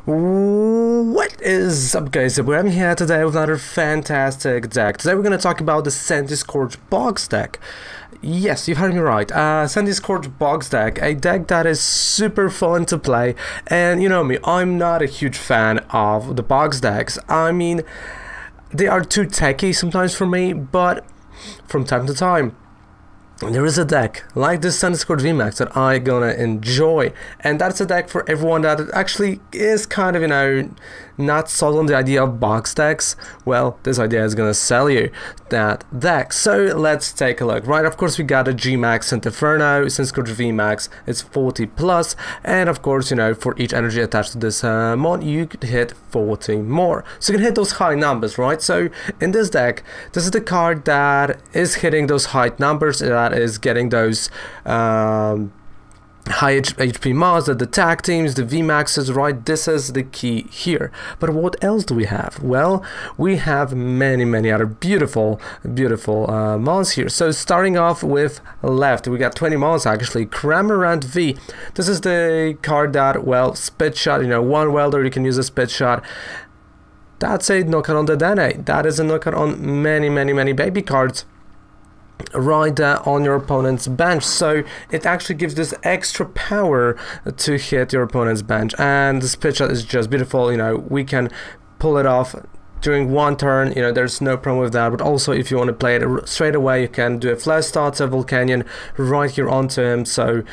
What is up, guys? So I'm here today with another fantastic deck. Today we're going to talk about the Centiskorch box deck. Yes, you've heard me right. Centiskorch box deck, a deck that is super fun to play. And you know me, I'm not a huge fan of the box decks. I mean, they are too techy sometimes for me, but from time to time, there is a deck like this Centiskorch VMAX that I'm gonna enjoy, and that's a deck for everyone that actually is kind of, you know, not sold on the idea of box decks. Well, this idea is gonna sell you that deck. So let's take a look. Right, of course we got a G-Max Inferno, Centiskorch VMAX, it's 40 plus, and of course, you know, for each energy attached to this mod, you could hit 40 more. So you can hit those high numbers, right? So in this deck, this is the card that is hitting those high numbers, that is getting those high HP mods, the tag teams, the VMAXs, right? This is the key here. But what else do we have? Well, we have many other beautiful mods here. So starting off with left, we got 20 mods actually. Cramorant V. This is the card that, well, spit shot, you know, one welder, you can use a spit shot. That's a knockout on the Dene. That is a knockout on many baby cards right on your opponent's bench, so it actually gives this extra power to hit your opponent's bench, and the spit shot is just beautiful. You know, we can pull it off during one turn, you know, there's no problem with that. But also, if you want to play it straight away, you can do a flash start, a Volcanion right here onto him. So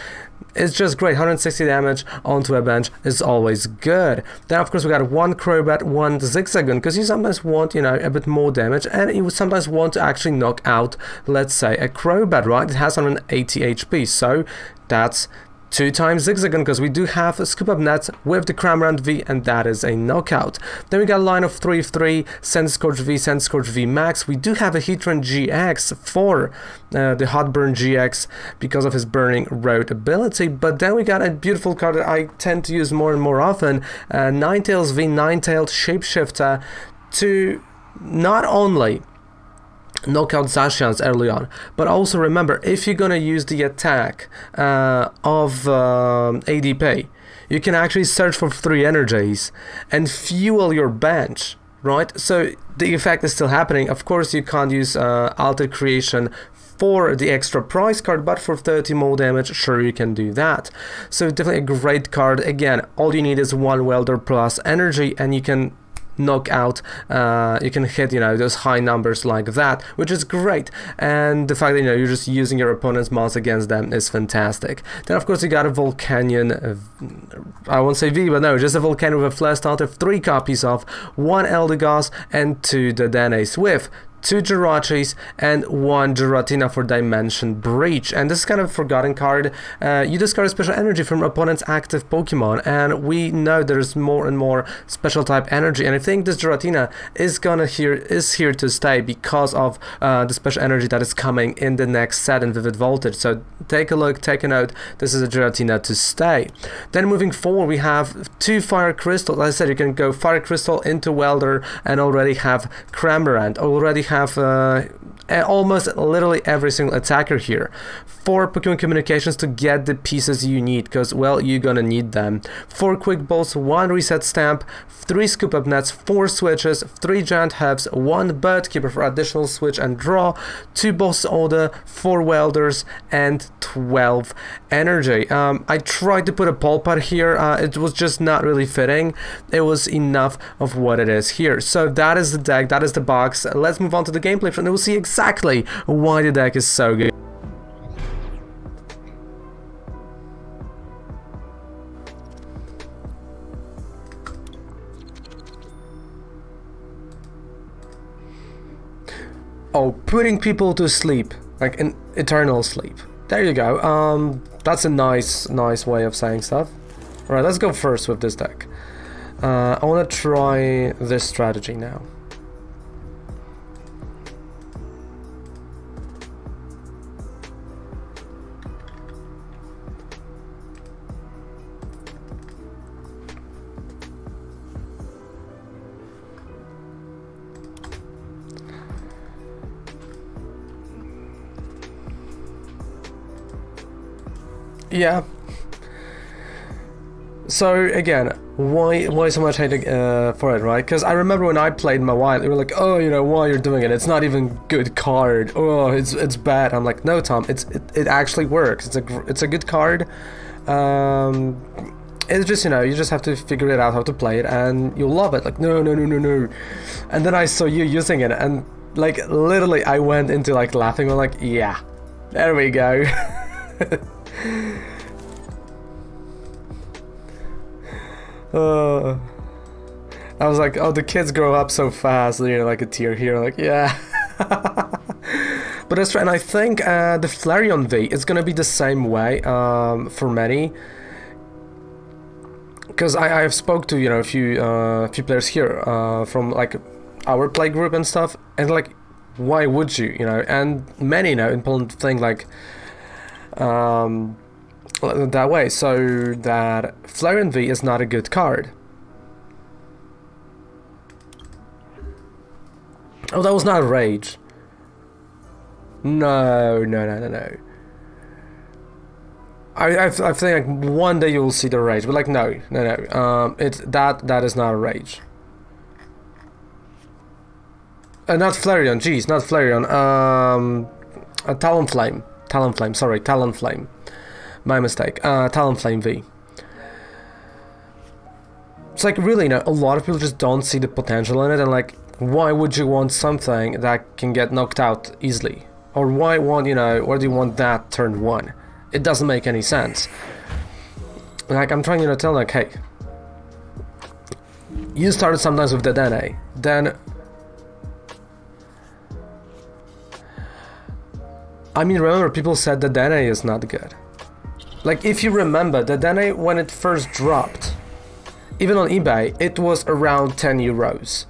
it's just great. 160 damage onto a bench is always good. Then of course we got one Crobat, one Zigzagoon, because you sometimes want, you know, a bit more damage, and you sometimes want to actually knock out, let's say, a Crobat, right? It has 180 HP, so that's 2 times Zigzagoon, because we do have a scoop up nets with the Cramorant V, and that is a knockout. Then we got a line of 3-3, Centiskorch V, Centiskorch V Max. We do have a Heatran GX for the Hot Burn GX because of his Burning Road ability, but then we got a beautiful card that I tend to use more and more often, Ninetales V, Ninetales Shapeshifter, to not only knockout Zacians early on, but also remember, if you're gonna use the attack of ADP, you can actually search for 3 energies and fuel your bench, right? So the effect is still happening. Of course, you can't use Alter Creation for the extra price card, but for 30 more damage, sure, you can do that. So definitely a great card. Again, all you need is 1 welder plus energy, and you can knock out, you can hit, you know, those high numbers like that, which is great. And the fact that, you know, you're just using your opponent's mods against them is fantastic. Then of course you got a Volcanion, I won't say V, but no, just a Volcanion with a flash start of 3 copies of 1 Eldegoss and 2 Dedenes with 2 Jirachis and 1 Giratina for Dimension Breach. And this is kind of a forgotten card. You discard special energy from opponent's active Pokemon, and we know there's more and more special type energy, and I think this Giratina is here to stay because of the special energy that is coming in the next set in Vivid Voltage. So take a look, take a note, this is a Giratina to stay. Then moving forward, we have 2 Fire Crystals. As I said, you can go Fire Crystal into Welder and already have Cramorant, already have almost literally every single attacker here. 4 Pokemon Communications to get the pieces you need, because, well, you're gonna need them. 4 Quick Balls, 1 Reset Stamp, 3 Scoop Up Nets, 4 Switches, 3 Giant Hubs, 1 Bird Keeper for additional switch and draw, 2 Boss Order, 4 Welders, and 12 energy. I tried to put a Pulpar here, it was just not really fitting. It was enough of what it is here. So that is the deck, that is the box. Let's move on to the gameplay, and we'll see exactly why the deck is so good. Oh, putting people to sleep, like an eternal sleep. There you go. That's a nice way of saying stuff. Alright, let's go first with this deck. I want to try this strategy now. Yeah. So again, why so much hate for it, right? Because I remember when I played Mawile, they were like, oh, you know, why you're doing it? It's not even good card. Oh, it's bad. I'm like, no, Tom, it actually works. It's a good card. It's just, you know, you just have to figure it out how to play it, and you'll love it. Like, no. And then I saw you using it, and like literally, I went into like laughing. I'm like, yeah, there we go. I was like, oh, the kids grow up so fast, you know, like a tear here, like, yeah. But that's right, and I think the Flareon V is gonna be the same way for many, because I have spoke to, you know, a few players here from like our play group and stuff, and like, why would you, you know? And many, you know, in Poland think like that way, so that Flareon V is not a good card. Oh, that was not Rage. No. I think like one day you will see the Rage, but like no. It's that is not a Rage. Not Flareon. Jeez, not Flareon. A Talonflame. Sorry, Talonflame. My mistake. Talonflame V. It's like really, you know, a lot of people just don't see the potential in it, and like, why would you want something that can get knocked out easily? Or why want, you know, or do you want that turn 1? It doesn't make any sense. Like, I'm trying, you know, to tell like, hey, you started sometimes with the Dene, then I mean, remember, people said the Dene is not good. Like, if you remember, the Dene, when it first dropped, even on eBay, it was around 10 euros.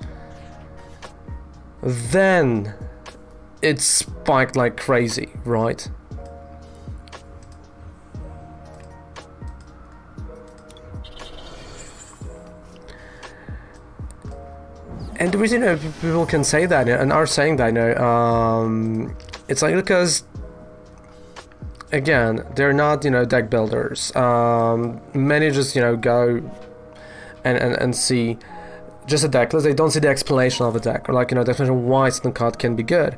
Then it spiked like crazy, right? And the reason, you know, people can say that and are saying that, you know, it's like because, again, they're not, you know, deck builders. Many just, you know, go and see just a deck, they don't see the explanation of a deck, or like, you know, the explanation why certain card can be good.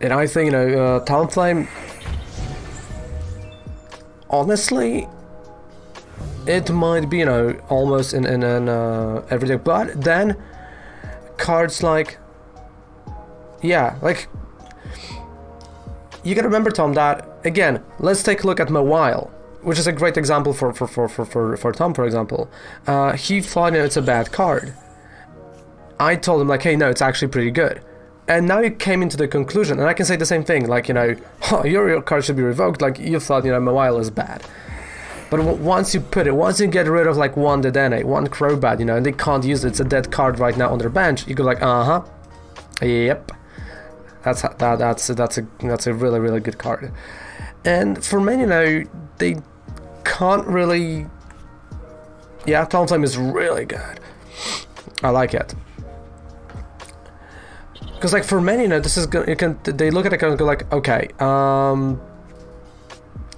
And I think, you know, Talonflame, honestly, it might be, you know, almost in an every deck, but then cards like, yeah, like, you gotta remember, Tom, that again, let's take a look at Mawile, which is a great example for Tom, for example. He thought, you know, it's a bad card. I told him like, hey, no, it's actually pretty good. And now he came into the conclusion, and I can say the same thing, like, you know, oh, your card should be revoked, like, you thought, you know, Mawile is bad. But once you get rid of like one Dedenne, one Crobat, you know, and they can't use it, it's a dead card right now on their bench, you go like, yep. That's a really good card. And for many, you know, they can't really. Yeah, Talonflame is really good. I like it because, like, for many, you know, this is gonna. They look at it and go like, okay,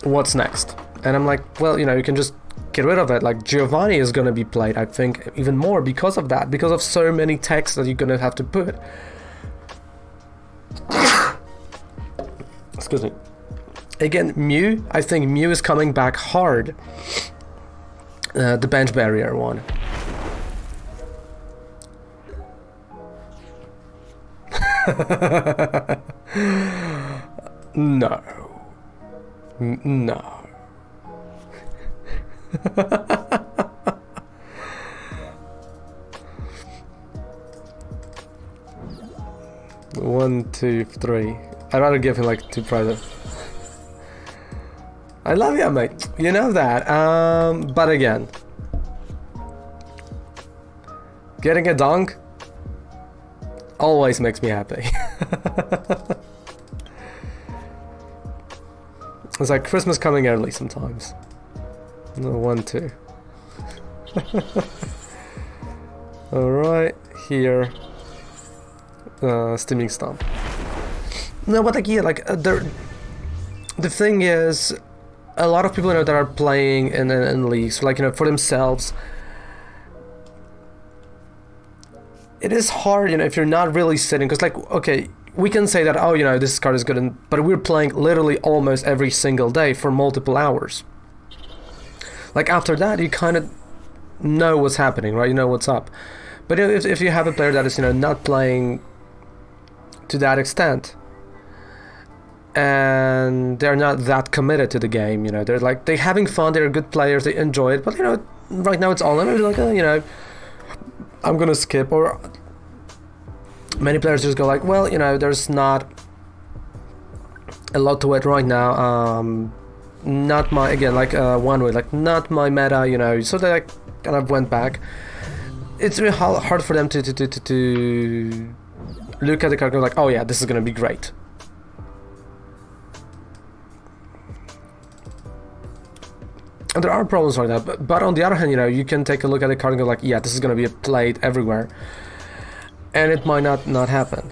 what's next? And I'm like, well, you know, you can just get rid of it. Like, Giovanni is gonna be played, I think, even more because of that, because of so many texts that you're gonna have to put. Excuse me. Again, Mew, I think Mew is coming back hard. The bench barrier one. No. No. 1, 2, 3. I'd rather give him like 2 prizes. I love you, mate. You know that. But again, getting a dunk always makes me happy. It's like Christmas coming early sometimes. No, 1, 2. Alright, here. Steaming Stomp. No, but like, yeah, like, the thing is, a lot of people, you know, that are playing in leagues, like, you know, for themselves, it is hard, you know, if you're not really sitting, because, like, okay, we can say that, oh, you know, this card is good, but we're playing literally almost every single day for multiple hours. Like, after that, you kind of know what's happening, right? You know what's up. But if you have a player that is, you know, not playing to that extent, and they're not that committed to the game, you know, they're having fun, they're good players, they enjoy it, but, you know, right now it's all in, like, you know, I'm gonna skip. Or many players just go like, well, you know, there's not a lot to it right now, not my, again, like, one way, like, not my meta, you know, so they, like, kind of went back. It's really hard for them to look at the card and go like, oh yeah, this is gonna be great. And there are problems like that, but on the other hand, you know, you can take a look at the card and go like, yeah, this is gonna be played everywhere, and it might not happen.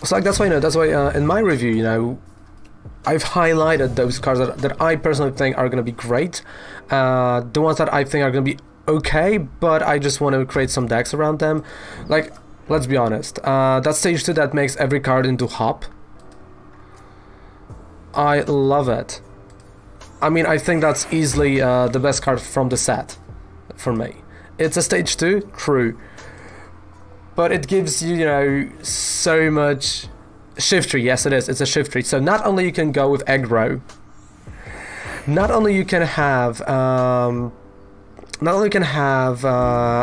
So, like, that's why, you know, that's why in my review, you know, I've highlighted those cards that I personally think are going to be great, the ones that I think are going to be okay, but I just want to create some decks around them. Like, let's be honest, that stage 2 that makes every card into hop, I love it. I mean, I think that's easily the best card from the set for me. It's a stage 2, true, but it gives you, you know, so much shift tree. Yes, it is. It's a shift tree. So not only you can go with aggro, not only you can have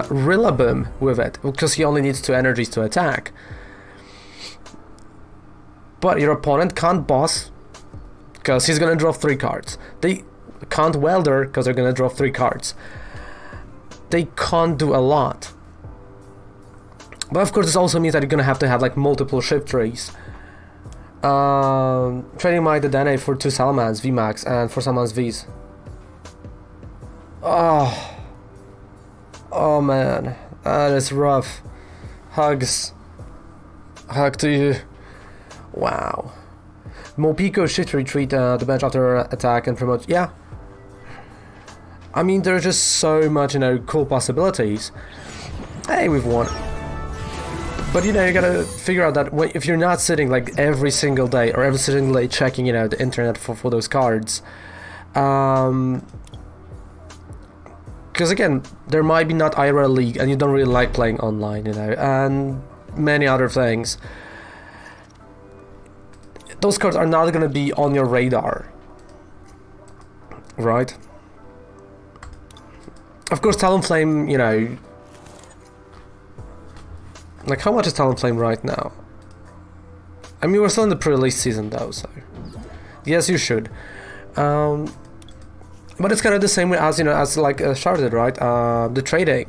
Rillaboom with it, because he only needs 2 energies to attack, but your opponent can't boss because he's gonna draw 3 cards. They can't welder because they're gonna draw 3 cards. They can't do a lot. But of course, this also means that you're gonna have to have like multiple shift trees. Trading my Dedenne for 2 Salamans VMAX and for Salamans Vs. Oh man, that is rough. Hugs. Hug to you. Wow. Mopico shift retreat the bench after attack and promote. Yeah. I mean, there's just so much, you know, cool possibilities. Hey, we've won. But, you know, you gotta figure out that if you're not sitting like every single day or every single day checking, you know, the internet for those cards, because again, there might be not IRL League and you don't really like playing online, you know, and many other things. Those cards are not gonna be on your radar, right? Of course, Talonflame, you know, like, how much is Talonflame right now? I mean, we're still in the pre-release season though, so yes, you should. But it's kind of the same way as, you know, as like Sharded, right? The trading.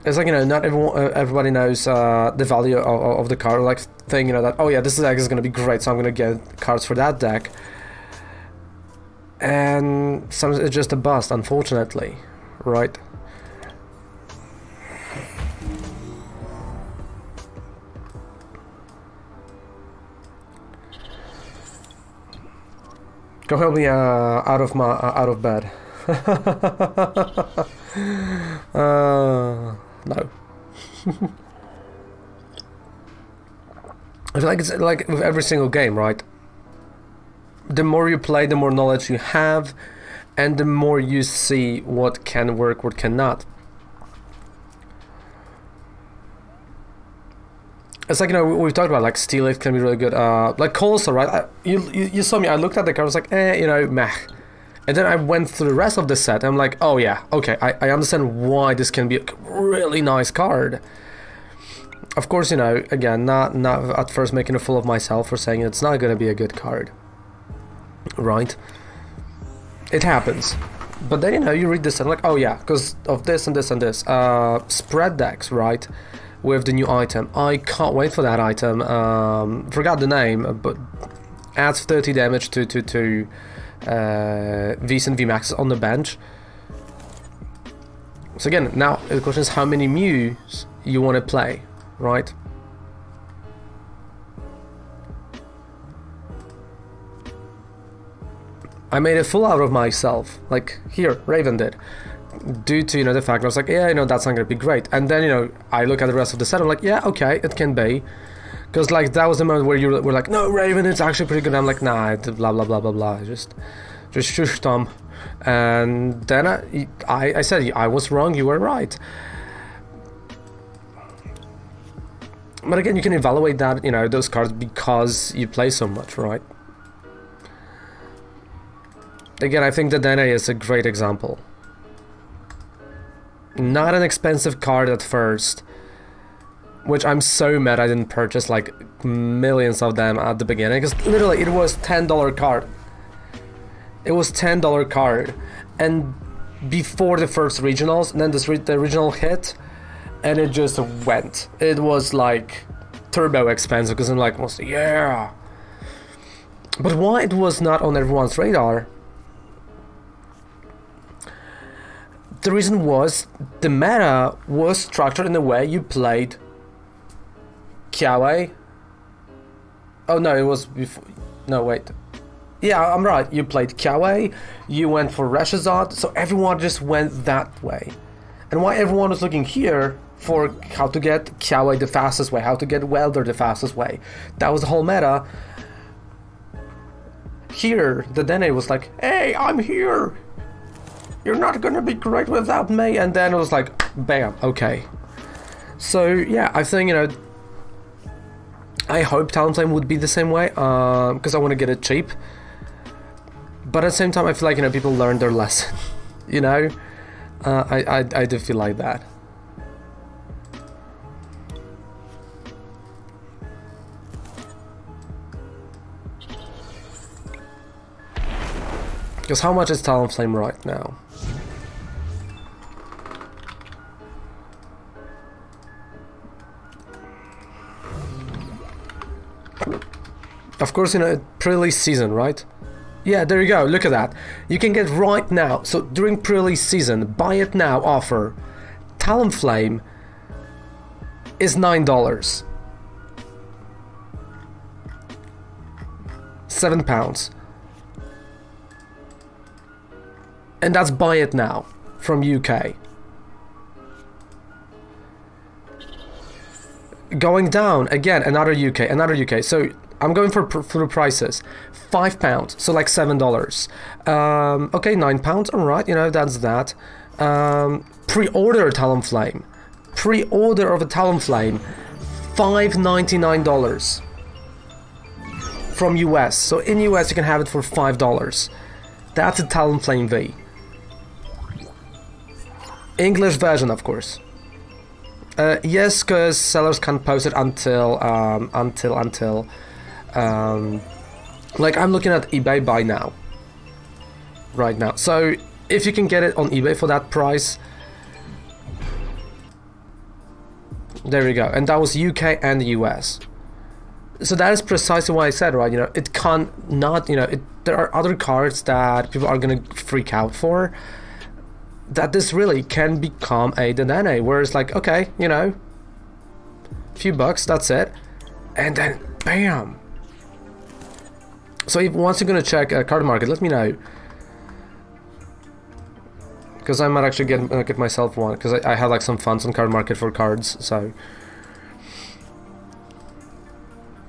It's like, you know, not everybody knows the value of the card, like thing, you know, that, oh yeah, this deck is going to be great, so I'm going to get cards for that deck. And sometimes it's just a bust, unfortunately, right? Go help me out of bed. No. I feel like it's like with every single game, right? The more you play, the more knowledge you have, and the more you see what can work, what cannot. It's like, you know, we've talked about like Steel Leaf can be really good. Like Colossus, right? You saw me. I looked at the card. I was like, you know, meh. And then I went through the rest of the set. And I'm like, oh yeah, okay. I understand why this can be a really nice card. Of course, you know, again, not at first making a fool of myself for saying it's not going to be a good card. Right? It happens. But then, you know, you read this and like, oh yeah, because of this and this and this. Spread decks, right? With the new item. I can't wait for that item. Forgot the name, but adds 30 damage to Vs and Vmaxes on the bench. So again, now the question is how many Mews you want to play, right? I made a fool out of myself, like here, Raven did, due to, you know, the fact I was like, yeah, you know, that's not gonna be great. And then, you know, I look at the rest of the set, I'm like, yeah, okay, it can be. Because, like, that was the moment where you were like, no, Raven, it's actually pretty good. I'm like, nah, blah, blah, blah, blah, blah. Just shush, Tom. And then I said, I was wrong, you were right. But again, you can evaluate that, you know, those cards because you play so much, right? Again, I think the Dene is a great example. Not an expensive card at first, which I'm so mad I didn't purchase like millions of them at the beginning, because literally it was $10 card. It was $10 card, and before the first regionals, and then the regional hit, and it just went. It was like turbo expensive, because I'm like, yeah. But why it was not on everyone's radar? The reason was the meta was structured in the way you played Kiawe. Oh no, it was before. No, wait. Yeah, I'm right. You played Kiawe, you went for Reshazad, so everyone just went that way. And why everyone was looking here for how to get Kiawe the fastest way, how to get Welder the fastest way. That was the whole meta. Here, the Dene was like, hey, I'm here! You're not gonna be great without me, and then it was like, bam, okay. So yeah, I think, you know, I hope Talonflame would be the same way, because I want to get it cheap. But at the same time, I feel like, you know, people learned their lesson, you know? I do feel like that. Because how much is Talonflame right now? Of course, you know, pre-release season, right? Yeah, there you go, look at that. You can get right now, so during pre-release season, buy it now offer, Talonflame is $9. £7. And that's buy it now from UK. Going down again, another UK. So I'm going for the prices. £5, so like $7. Okay, £9. All right, you know, that's that. Pre-order Talonflame. Pre-order of a Talonflame, $5.99 from US. So in US you can have it for $5. That's a Talonflame V. English version, of course. Yes, because sellers can't post it until like I'm looking at eBay buy now. Right now. So if you can get it on eBay for that price, there you go. And that was UK and the US. So that is precisely what I said, right? You know, it can't not, you know, there are other cards that people are gonna freak out for, that this really can become a Dene, where it's like, okay, you know, few bucks, that's it, and then bam. So if once you're gonna check card market, let me know, because I might actually get myself one, because I have like some funds on card market for cards. So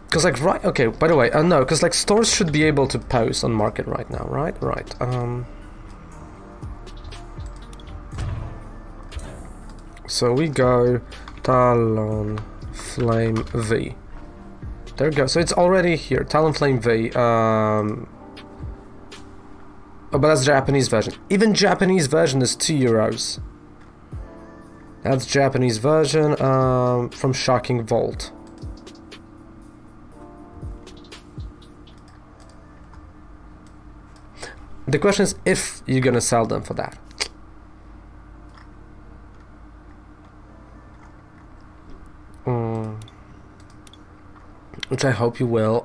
because like, right, okay, by the way, no, because like stores should be able to post on market right now, right? So we go Talonflame V. There we go. So it's already here. Talonflame V. Oh, but that's Japanese version. Even Japanese version is €2. That's Japanese version from Shocking Vault. The question is if you're gonna sell them for that. Which I hope you will.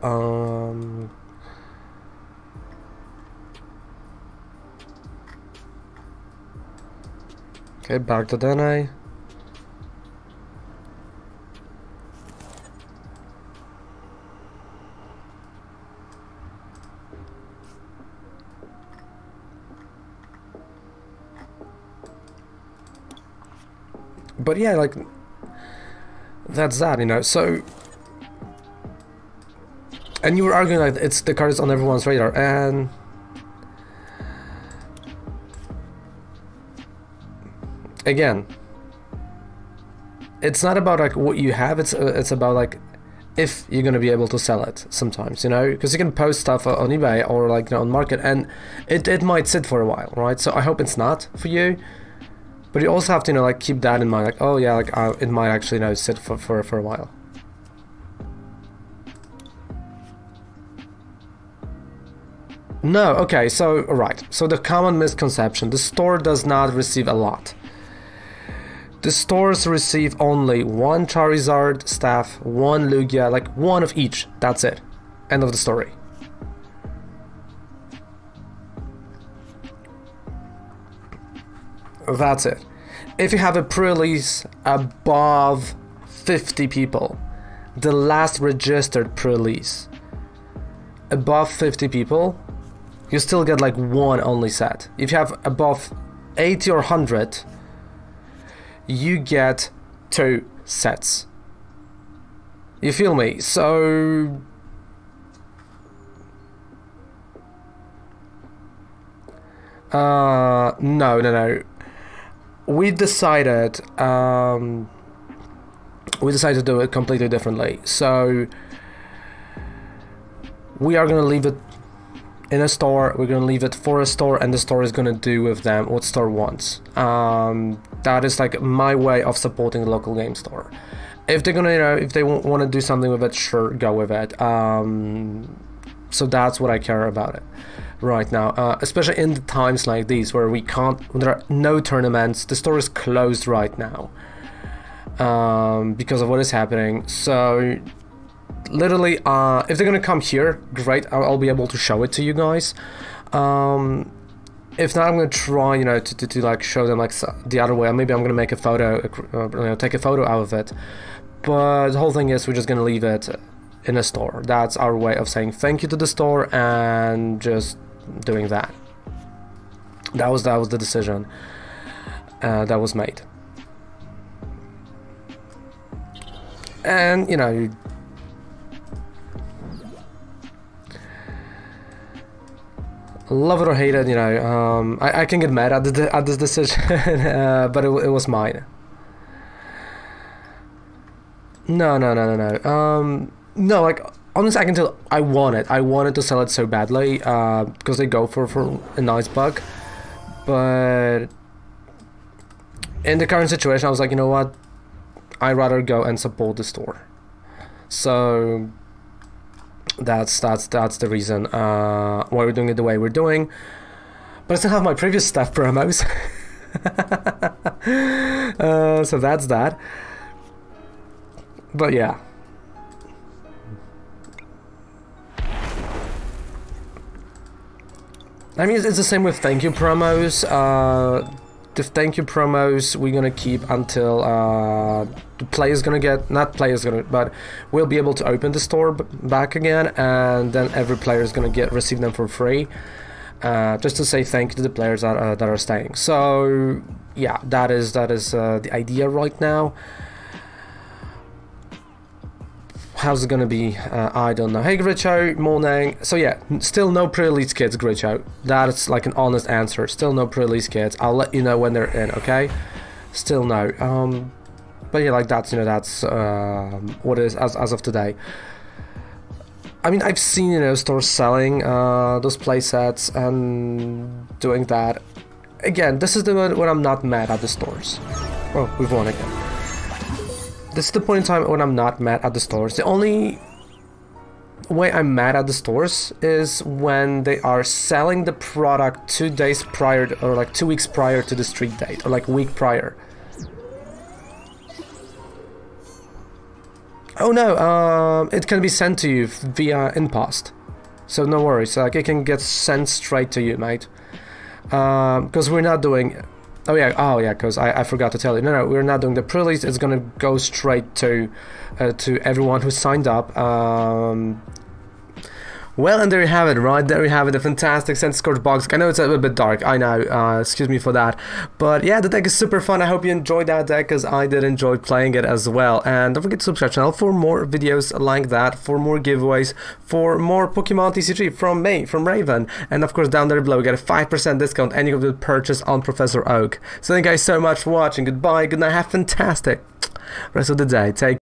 Okay, back to Dene. But yeah, like, that's that, you know, so... And you were arguing like it's the card is on everyone's radar, and... Again, it's not about like what you have, it's about like if you're gonna be able to sell it sometimes, you know, because you can post stuff on eBay or like, you know, on market, and it might sit for a while, right? So I hope it's not for you. But you also have to, you know, like, keep that in mind, like, oh yeah, like, it might actually, you know, sit for a while. No, okay, so, right. So the common misconception, the store does not receive a lot. The stores receive only one Charizard staff, one Lugia, like, one of each. That's it. End of the story. That's it. If you have a pre-release above 50 people, the last registered pre-release above 50 people, you still get like one only set. If you have above 80 or 100, you get 2 sets. You feel me? So... No. We decided to do it completely differently. So we are gonna leave it in a store. We're gonna leave it for a store, and the store is gonna do with them what store wants. That is like my way of supporting the local game store. If they're gonna, you know, if they want to do something with it, sure, go with it. So that's what I care about it right now, especially in the times like these where we can't, when there are no tournaments, the store is closed right now because of what is happening. So literally, if they're gonna come here, great, I'll be able to show it to you guys. If not, I'm gonna try, you know, to like show them like the other way. Maybe I'm gonna make a photo, you know, take a photo out of it. But the whole thing is we're just gonna leave it in a store. That's our way of saying thank you to the store and just doing that. That was the decision that was made. And you know, love it or hate it, you know, I can get mad at this decision, but it was mine. No. No, like, honestly, I can tell I wanted to sell it so badly, because they go for a nice buck, but in the current situation, I was like, you know what, I'd rather go and support the store. So that's the reason why we're doing it the way we're doing. But I still have my previous stuff promos. So that's that. But yeah. I mean, it's the same with thank you promos. The thank you promos we're gonna keep until the player's gonna get, not player's gonna, but we'll be able to open the store back again, and then every player is gonna receive them for free, just to say thank you to the players that are staying. So yeah, that is the idea right now. How's it gonna be? I don't know. Hey Gricho, morning. So yeah, still no pre-release kits, Gricho. That's like an honest answer. Still no pre-release kits. I'll let you know when they're in, okay? Still no. But yeah, like that's, you know, that's what it is as of today. I mean, I've seen, you know, stores selling those playsets and doing that. Again, this is the one when I'm not mad at the stores. Oh, we've won again. This is the point in time when I'm not mad at the stores. The only way I'm mad at the stores is when they are selling the product 2 days prior to, or like 2 weeks prior to the street date, or like a week prior. Oh no, it can be sent to you via InPost, so no worries. Like, it can get sent straight to you, mate. Because we're not doing. Oh yeah, because I forgot to tell you. No, we're not doing the pre-release. It's gonna go straight to everyone who signed up. Well, and there you have it, right? There you have it, a fantastic Centiskorch box. I know it's a little bit dark, I know, excuse me for that. But yeah, the deck is super fun. I hope you enjoyed that deck, because I did enjoy playing it as well. And don't forget to subscribe to the channel for more videos like that, for more giveaways, for more Pokemon TCG from me, from Raven. And of course, down there below, we get a 5% discount any of the purchase on Professor Oak. So thank you guys so much for watching. Goodbye, good night, have a fantastic rest of the day. Take